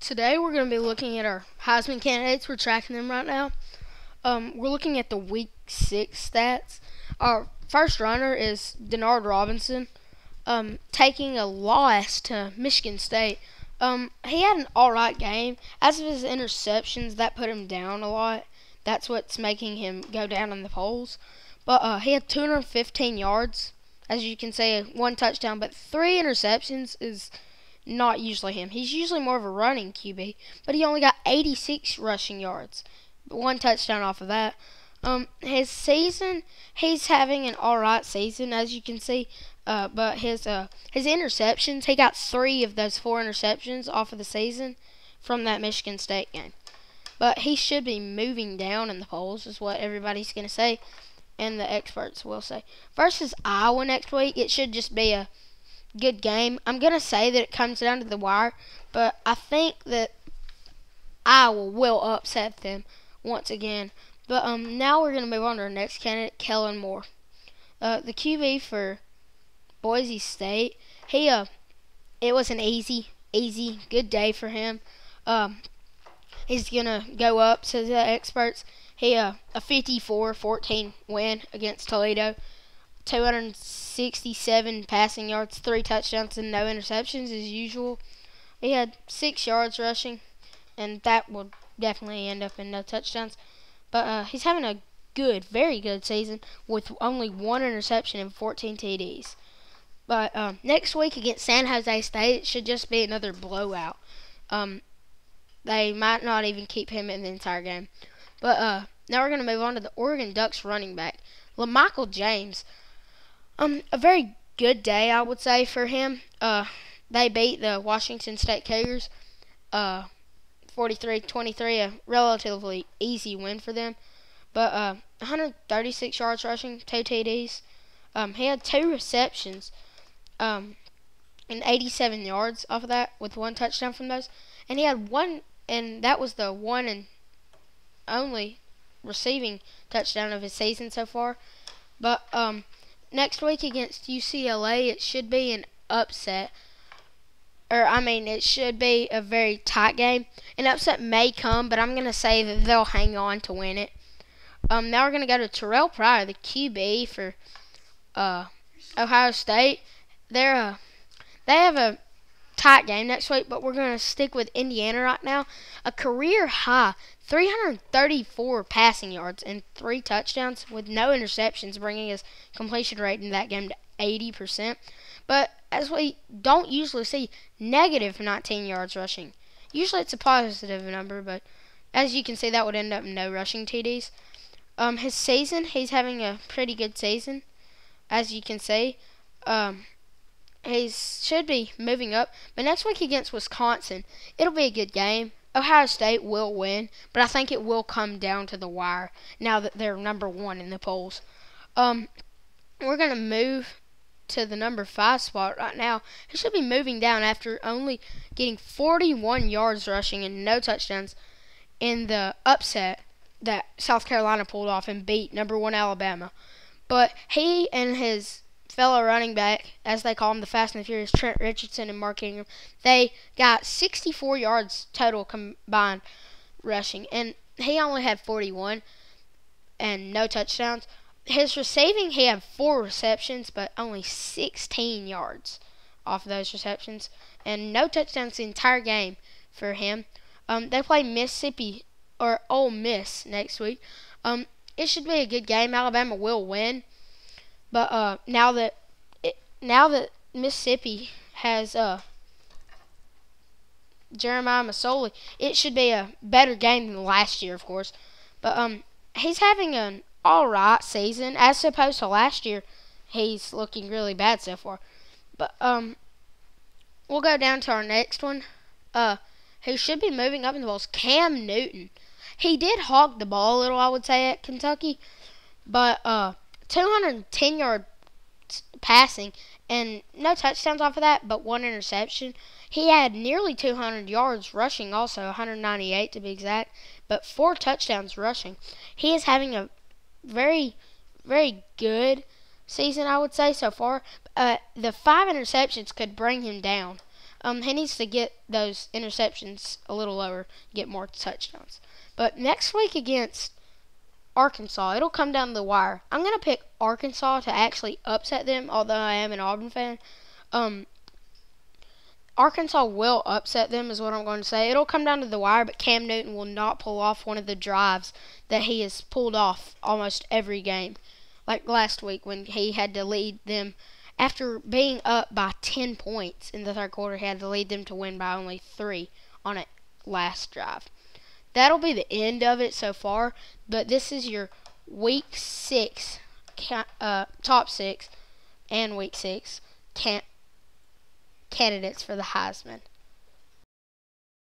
Today we're going to be looking at our Heisman candidates. We're tracking them right now. We're looking at the Week 6 stats. Our first runner is Denard Robinson, taking a loss to Michigan State. He had an alright game. As of his interceptions, that put him down a lot. That's what's making him go down in the polls. But he had 215 yards, as you can see, one touchdown, but 3 interceptions is not usually him. He's usually more of a running QB, but he only got 86 rushing yards, one touchdown off of that. His season, he's having an alright season, as you can see. But his interceptions, he got 3 of those 4 interceptions off of the season from that Michigan State game. But he should be moving down in the polls, is what everybody's going to say, and the experts will say. Versus Iowa next week, it should just be a good game. I'm going to say that it comes down to the wire, but I think that Iowa will upset them once again. But now we're going to move on to our next candidate, Kellen Moore. The QB for Boise State. It was an easy, good day for him. He's going to go up to the experts. A 54-14 win against Toledo. 267 passing yards, 3 touchdowns, and no interceptions as usual. He had 6 yards rushing, and that will definitely end up in no touchdowns. But he's having a good, very good season with only 1 interception and 14 TDs. But next week against San Jose State, it should just be another blowout. They might not even keep him in the entire game. But now we're going to move on to the Oregon Ducks running back, LaMichael James. A very good day, I would say, for him. They beat the Washington State Cougars 43-23, a relatively easy win for them. But 136 yards rushing, 2 TDs. He had 2 receptions and 87 yards off of that with 1 touchdown from those. And he had 1, and that was the 1 and only receiving touchdown of his season so far. But next week against UCLA, it should be an upset. It should be a very tight game. An upset may come, but I'm going to say that they'll hang on to win it. Now we're going to go to Terrell Pryor, the QB for Ohio State. They have a tight game next week, but we're going to stick with Indiana right now. A career high 334 passing yards and 3 touchdowns with no interceptions, bringing his completion rate in that game to 80%. But as we don't usually see, negative 19 yards rushing. Usually it's a positive number, but as you can see, that would end up in no rushing TDs. His season, he's having a pretty good season, as you can see. He should be moving up. But next week against Wisconsin, it'll be a good game. Ohio State will win, but I think it will come down to the wire now that they're number 1 in the polls. We're going to move to the number 5 spot right now. He should be moving down after only getting 41 yards rushing and no touchdowns in the upset that South Carolina pulled off and beat number 1 Alabama. But he and his fellow running back, as they call him, the Fast and the Furious, Trent Richardson and Mark Ingram, they got 64 yards total combined rushing, and he only had 41 and no touchdowns. His receiving, he had 4 receptions, but only 16 yards off of those receptions, and no touchdowns the entire game for him. They play Mississippi or Ole Miss next week. It should be a good game. Alabama will win. But now that Mississippi has Jeremiah Masoli, it should be a better game than last year, of course. But he's having an alright season as opposed to last year. He's looking really bad so far. But we'll go down to our next one. Who should be moving up in the polls, Cam Newton. He did hog the ball a little, I would say, at Kentucky, but 210-yard passing and no touchdowns off of that, but 1 interception. He had nearly 200 yards rushing also, 198 to be exact, but 4 touchdowns rushing. He is having a very, very good season, I would say, so far. The 5 interceptions could bring him down. He needs to get those interceptions a little lower, get more touchdowns. But next week against Arkansas, it'll come down to the wire. I'm going to pick Arkansas to actually upset them, although I am an Auburn fan. Arkansas will upset them is what I'm going to say. It'll come down to the wire, but Cam Newton will not pull off one of the drives that he has pulled off almost every game. Like last week when he had to lead them after being up by 10 points in the third quarter. He had to lead them to win by only 3 on a last drive. That'll be the end of it so far, but this is your Week 6 top 6 and Week 6 candidates for the Heisman.